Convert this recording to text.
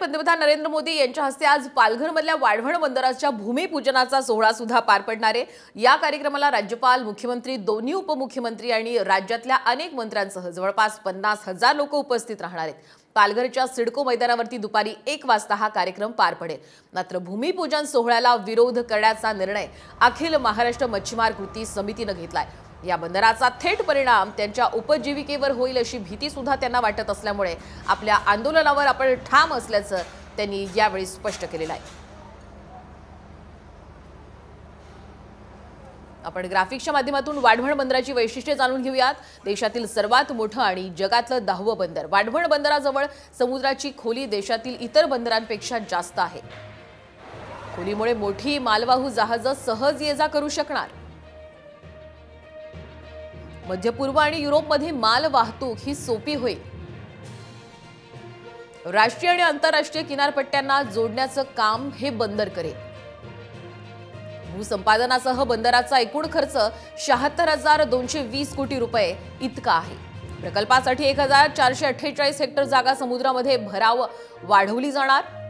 पंतप्रधान नरेंद्र मोदी यांच्या हस्ते आज पालघरमधल्या वाढवण बंदराच्या भूमिपूजनाचा सोहळा सुद्धा पार पडणार आहे। या कार्यक्रमाला राज्यपाल, मुख्यमंत्री, दोन्ही उपमुख्यमंत्री आणि राज्यातल्या अनेक मंत्र्यांसह जवळपास 50,000 लोक उपस्थित राहणार आहेत। पालघरच्या सिडको मैदानावरती दुपारी 1 वाजता हा कार्यक्रम पार पडेल। मात्र भूमिपूजन सोहळ्याला विरोध करण्याचा निर्णय अखिल महाराष्ट्र मच्छीमार कृती समितीने घेतलाय। या बंदराचा थेट परिणाम त्यांच्या उपजीविकेवर होईल अशी भीती सुद्धा त्यांना वाटत असल्यामुळे आपल्या आंदोलनावर आपण ठाम असल्याचं त्यांनी यावेळी स्पष्ट केलेलं आहे। आपण ग्राफिक्सच्या माध्यमातून वाढवण बंदराची वैशिष्ट्ये जाणून घेऊयात। देशातील सर्वात मोठं आणि जगातलं 10वं बंदर वाढवण बंदराजवळ समुद्राची खोली देशातील इतर बंदरांपेक्षा जास्त आहे। खोलीमुळे मोठी मालवाहू जहाजं सहज ये-जा करू शकणार। मध्य पूर्व आणि युरोपमध्ये माल वाहतूक ही सोपी होईल। राष्ट्रीय आणि आंतरराष्ट्रीय किनारपट्ट्यांना जोडण्याचं काम हे बंदर करेल। भूसंपादनासह बंदराचा एकूण खर्च 76,220 कोटी रुपये इतका आहे। प्रकल्पासाठी 1,448 हेक्टर जागा समुद्रामध्ये भराव वाढवली जाणार।